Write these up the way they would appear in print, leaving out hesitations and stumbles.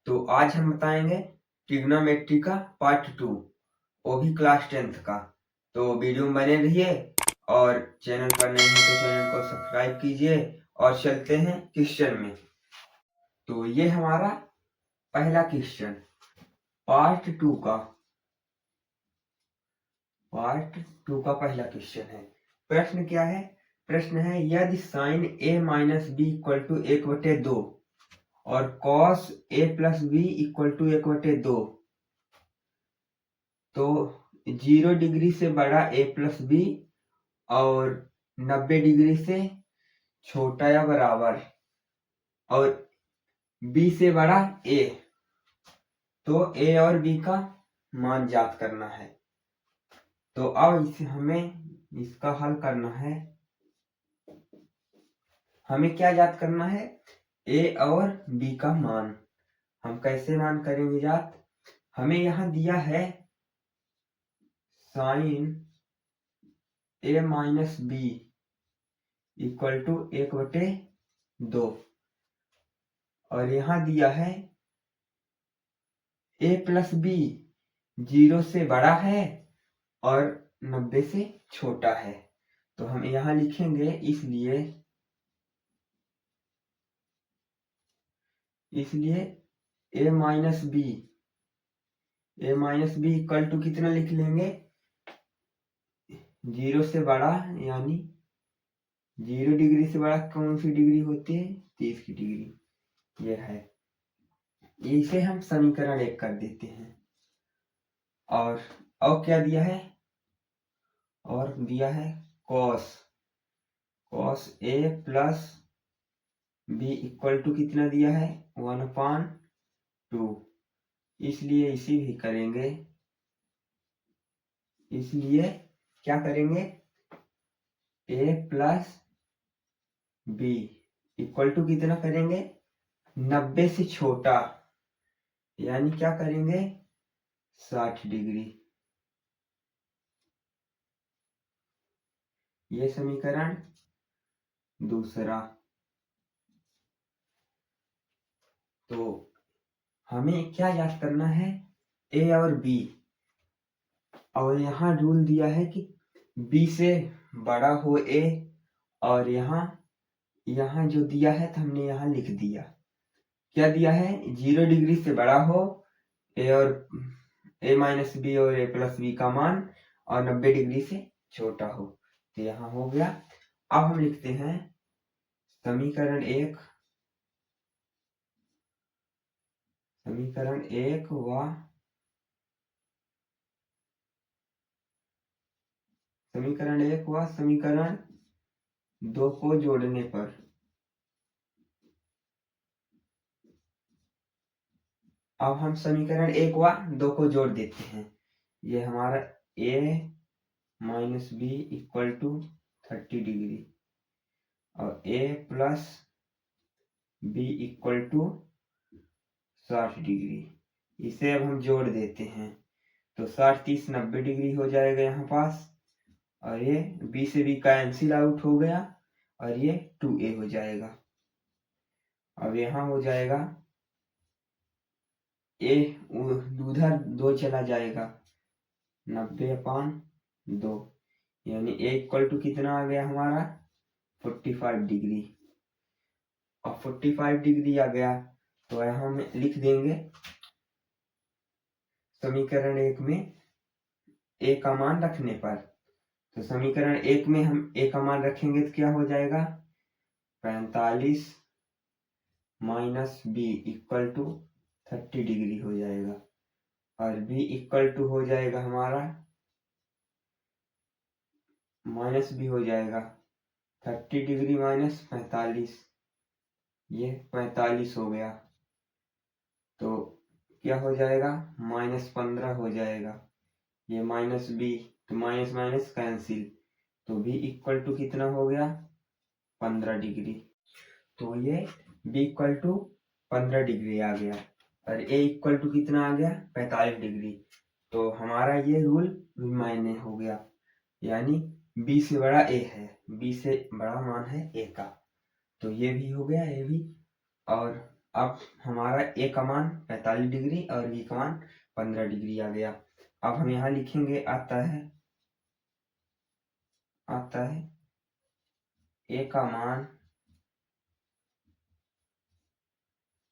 तो आज हम बताएंगे ट्रिग्नोमेट्री का पार्ट 2, वो भी क्लास 10th का। तो वीडियो में बने रहिए और चैनल पर नए हैं तो चैनल को सब्सक्राइब कीजिए और चलते हैं क्वेश्चन में। तो ये हमारा पहला क्वेश्चन पार्ट 2 का पहला क्वेश्चन है। प्रश्न क्या है? प्रश्न है यदि sine a minus B equal to 1/2 और cos a plus B equal to 1/2 तो 0 डिग्री से बड़ा a प्लस बी और 90 डिग्री से छोटा या बराबर और b से बड़ा a, तो a और b का मान ज्ञात करना है। तो अब इसे हमें इसका हल करना है। हमें क्या ज्ञात करना है? a और b का मान। हम कैसे मान करेंगे ज्ञात? हमें यहाँ दिया है sine a minus B equal to 1/2 और यहाँ दिया है a प्लस बी 0 से बड़ा है और 90 से छोटा है। तो हम यहाँ लिखेंगे इसलिए a minus B equal to कितना लिख लेंगे? 0 से बड़ा, यानी 0 डिग्री से बड़ा कौन सी डिग्री होती है? 30 की डिग्री। यह है, इसे हम समीकरण 1 कर देते हैं। और क्या दिया है? और दिया है cos a plus B equal to कितना दिया है? 1/2। इसलिए इसी भी करेंगे। इसलिए क्या करेंगे? a plus B equal to कितना करेंगे? 90 से छोटा, यानी क्या करेंगे? 60 डिग्री। ये समीकरण दूसरा। तो हमें क्या याद करना है? a और b, और यहाँ रूल दिया है कि b से बड़ा हो a, और यहाँ जो दिया है तो हमने यहाँ लिख दिया। क्या दिया है? 0 डिग्री से बड़ा हो a माइनस बी और a प्लस बी का मान, और 90 डिग्री से छोटा हो। तो यहाँ हो गया। अब हम लिखते हैं समीकरण 1 व समीकरण 2 को जोड़ने पर अब हम समीकरण 1 व 2 को जोड़ देते हैं। ये हमारा a minus B equal to 30 degree और a plus B equal to 60 degree. इसे अब हम जोड़ देते हैं तो 60 30 90 डिग्री हो जाएगा यहाँ पास, और ये b से b कैंसिल आउट हो गया और ये 2a हो जाएगा। अब यहाँ हो जाएगा a उधर 2 चला जाएगा, 90/2, यानी a इक्वल टू कितना आ गया हमारा? 45 डिग्री। और 45 डिग्री आ गया तो यहाँ हम लिख देंगे समीकरण 1 में a का मान रखने पर। तो समीकरण 1 में हम a का मान रखेंगे तो क्या हो जाएगा? 45 minus B equal to 30 degree हो जाएगा, और b इक्वल टू हो जाएगा हमारा माइनस b हो जाएगा 30 डिग्री माइनस 45, ये 45 हो गया। तो क्या हो जाएगा? -15 हो जाएगा। ये माइनस b, तो माइनस माइनस कैंसिल, तो b इक्वल टू कितना हो गया? 15 डिग्री। तो ये b इक्वल टू 15 डिग्री आ गया और a इक्वल टू कितना आ गया? 45 डिग्री। तो हमारा ये रूल मायने हो गया, यानी b से बड़ा a है, b से बड़ा मान है a का। तो ये भी हो गया, a भी। और अब हमारा ए का मान 45 डिग्री और बी का मान 15 डिग्री आ गया। अब हम यहाँ लिखेंगे आता है ए का मान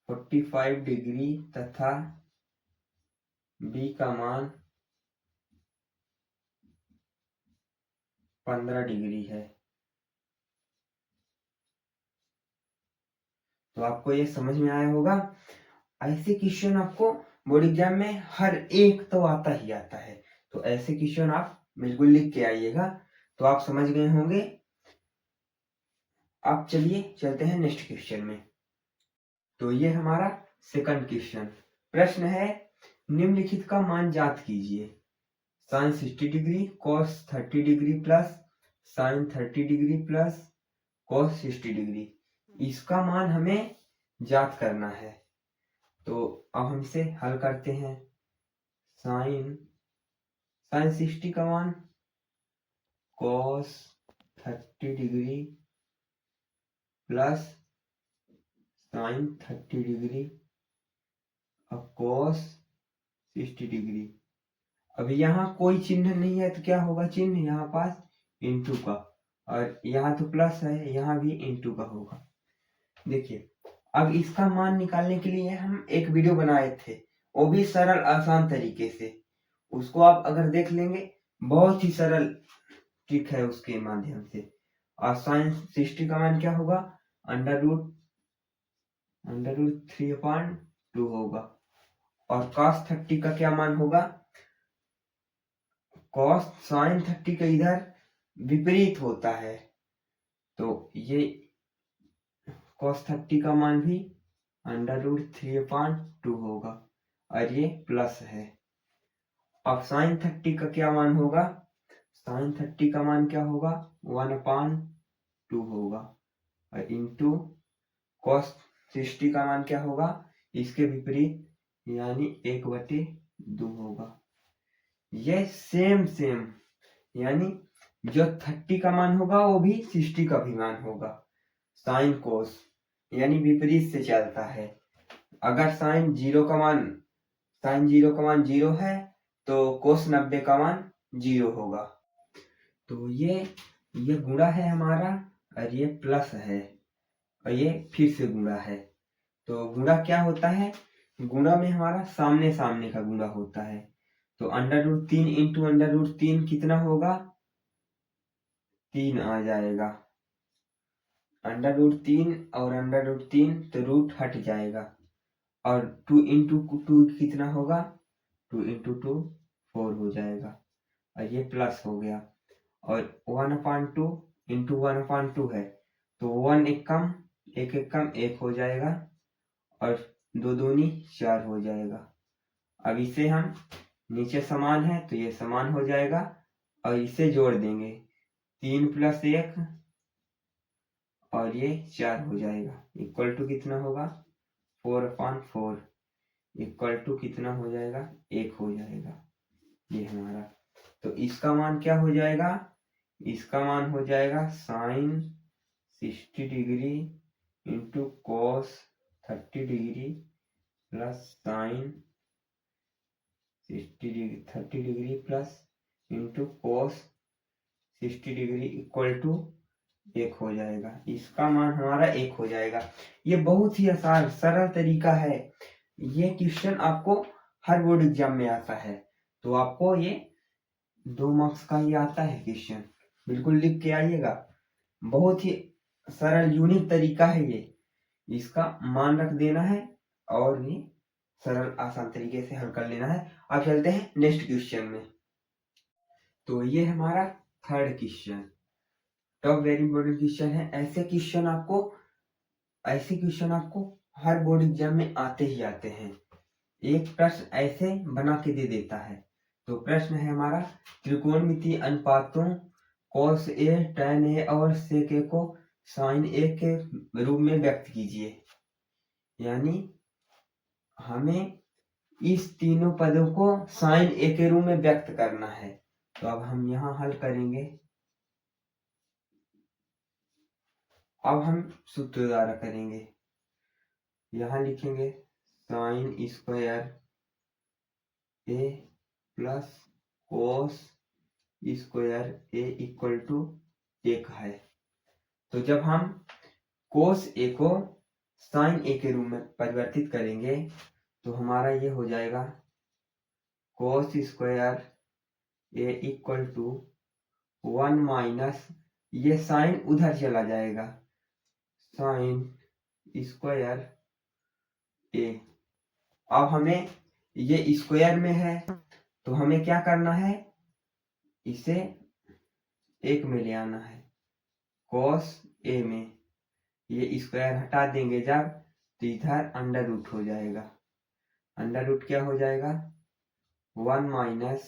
45 डिग्री तथा बी का मान 15 डिग्री है। तो आपको ये समझ में आया होगा। ऐसे क्वेश्चन आपको बोर्ड एग्जाम में हर एक तो आता ही आता है, तो ऐसे क्वेश्चन आप बिल्कुल लिख के आइएगा। तो आप समझ गए होंगे। अब चलिए चलते हैं नेक्स्ट क्वेश्चन में। तो ये हमारा सेकंड क्वेश्चन। प्रश्न है, निम्नलिखित का मान ज्ञात कीजिए। Sine 60 degree cos 30 degree plus sine 30 degree plus cos 60 degree. इसका मान हमें ज्ञात करना है। तो अब हम इसे हल करते हैं। साइन 60 का मान cos 30 degree plus sine 30 degree और कॉस 60 डिग्री। अभी यहाँ कोई चिन्ह नहीं है तो क्या होगा चिन्ह यहाँ पास इंटू का, और यहाँ तो प्लस है, यहाँ भी इंटू का होगा। देखिए अब इसका मान निकालने के लिए हम एक वीडियो बनाए थे, वो भी सरल आसान तरीके से। उसको आप अगर देख लेंगे बहुत ही सरल ट्रिक है उसके माध्यम से। और साइन 60 का मान क्या होगा अंडर रूट 3/2 होगा। और cos 30 का क्या मान होगा, cos साइन 30 का इधर विपरीत होता है, तो ये cos 30 का मान भी अंडर रूट 3/2 होगा और ये प्लस है। अब साइन 30 का क्या मान होगा, साइन 30 का मान क्या होगा 1/2 होगा और इंटू cos 60 का मान क्या होगा इसके विपरीत यानी 1/2 होगा। ये सेम यानी जो 30 का मान होगा वो भी 60 का भी मान होगा। साइन कोस यानी विपरीत से चलता है। अगर साइन 0 का मान 0 है तो कोस 90 का मान 0 होगा। तो ये गुणा है हमारा और ये प्लस है और ये फिर से गुणा है। तो गुणा क्या होता है, गुणा में हमारा सामने सामने का गुणा होता है। तो under root 3 into under root 3 कितना होगा 3 आ जाएगा। अंडर रूट 3 और अंडर रूट 3 तो रूट हट जाएगा और 2 इंटू 2 कितना होगा 2 इंटू 2 4 हो जाएगा और ये प्लस हो गया। और 1/2 इंटू 1/2 है तो 1 एक कम 1 हो जाएगा और 2 दूनी 4 हो जाएगा। अब इसे हम नीचे समान है तो ये समान हो जाएगा और इसे जोड़ देंगे 3 + 1 और ये 4 हो जाएगा। इक्वल टू कितना होगा 4/4 इक्वल टू कितना हो जाएगा 1 हो जाएगा ये हमारा। तो इसका मान क्या हो जाएगा, इसका मान हो जाएगा sine 60 degree into cos 30 degree plus sine 30 degree plus into cos 60 degree equal to 1 हो जाएगा। इसका मान हमारा 1 हो जाएगा। ये बहुत ही आसान सरल तरीका है। ये क्वेश्चन आपको हर बोर्ड एग्जाम में आता है, तो आपको ये 2 मार्क्स का ही आता है क्वेश्चन। बिल्कुल लिख के आइएगा। बहुत ही सरल यूनिक तरीका है ये, इसका मान रख देना है और ये सरल आसान तरीके से हल कर लेना है। अब चलते हैं नेक्स्ट क्वेश्चन में। तो ये हमारा third question top very important question है। ऐसे क्वेश्चन आपको हर बोर्ड एग्जाम में आते ही आते हैं। एक प्रश्न ऐसे बना के दे देता है। तो प्रश्न है हमारा त्रिकोणमितीय अनुपातों cos A tan A और sec A को sin A के रूप में व्यक्त कीजिए। यानी हमें इस तीनों पदों को sin A के रूप में व्यक्त करना है। तो अब हम यहाँ हल करेंगे। अब हम सूत्र द्वारा करेंगे। यहाँ लिखेंगे sine square A plus cos square A equal to 1 है। तो जब हम कोस ए को साइन ए के रूप में परिवर्तित करेंगे तो हमारा ये हो जाएगा cos square A equal to 1 minus, ये साइन उधर चला जाएगा, साइन स्क्वायर ए। अब हमें ये स्क्वायर में है तो हमें क्या करना है, इसे एक में ले आना है, कोस ए में ये स्क्वायर हटा देंगे जब तो इधर अंडर रूट हो जाएगा, अंडर रूट क्या हो जाएगा 1 माइनस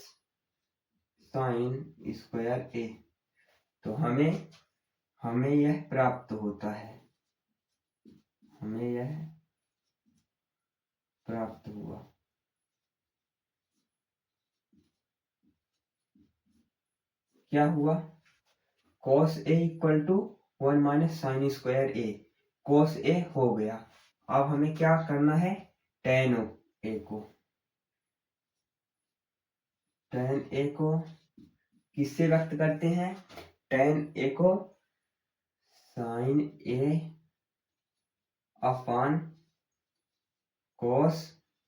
साइन स्क्वायर ए। तो हमें यह प्राप्त होता है, हमें यह प्राप्त हुआ। क्या हुआ, cos a इक्वल to 1 minus sine square A, cos a हो गया। अब हमें क्या करना है, tan a को किससे व्यक्त करते हैं, tan a को sine a upon cos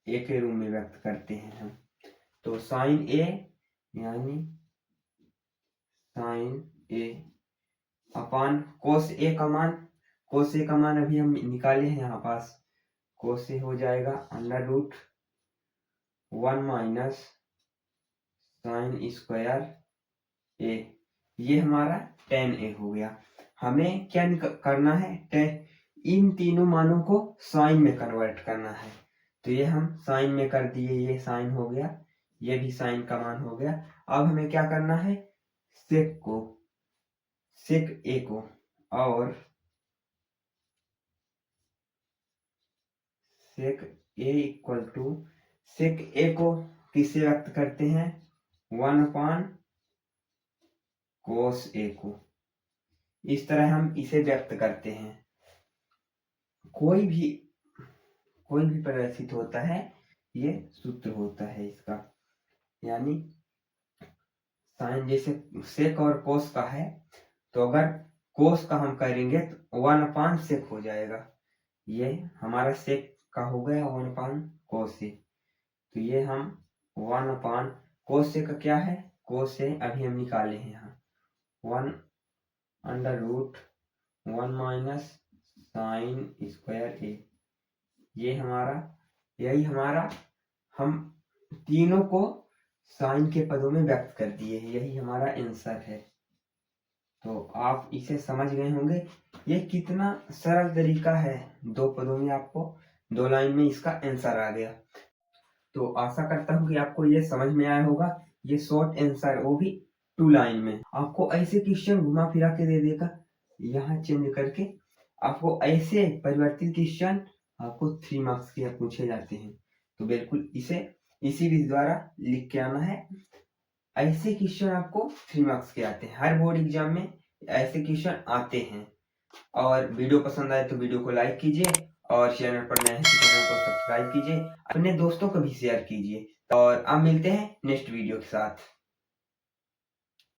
a के रूप में व्यक्त करते हैं हम। तो साइन a यानी साइन a अपान कोस ए का मान, कोस ए का मान अभी हम निकाले हैं यहाँ पास, कोस ए हो जाएगा under root 1 minus sine square A, ये हमारा tan a हो गया। हमें क्या करना है, इन तीनों मानों को साइन में कन्वर्ट करना है। तो ये हम साइन में कर दिए, ये साइन हो गया, ये भी साइन का मान हो गया। अब हमें क्या करना है, सेक ए को और सेक ए इक्वल टू, सेक ए को किससे व्यक्त करते हैं, 1 अपान कोस ए को, इस तरह हम इसे व्यक्त करते हैं। कोई भी परिवर्तित होता है, ये सूत्र होता है इसका, यानी साइन जैसे सेक और कोस का है, तो अगर कोस का हम करेंगे तो 1 अपान सेक हो जाएगा, ये हमारा सेक का हो गया 1 अपान कोस ए। तो ये हम 1 अपान कोस ए का क्या है, कोस ए अभी हम निकाले हैं यहाँ, 1 under root 1 minus sine square A, ये यही हमारा हम तीनों को साइन के पदों में व्यक्त कर दिए हैं, यही हमारा आंसर है। तो आप इसे समझ गए होंगे, ये कितना सरल तरीका है, 2 पदों में आपको 2 लाइन में इसका आंसर आ गया। तो आशा करता हूँ कि आपको ये समझ में आया होगा, ये शॉर्ट आंसर, वो भी 2 लाइन में। आपको ऐसे क्वेश्चन घुमा फिरा के दे देगा, यहाँ चेंज करके आपको ऐसे परिवर्तित क्वेश्चन आपको 3 मार्क्स के पूछे जाते हैं। तो बिल्कुल इसे इसी विधि द्वारा लिख के आना है, ऐसे क्वेश्चन आपको 3 मार्क्स के आते हैं, हर बोर्ड एग्जाम में ऐसे क्वेश्चन आते हैं। और वीडियो पसंद आए तो वीडियो को लाइक कीजिए, और चैनल पर नए हैं तो चैनल को सब्सक्राइब कीजिए, अपने दोस्तों को भी शेयर कीजिए। और अब मिलते हैं नेक्स्ट वीडियो के साथ।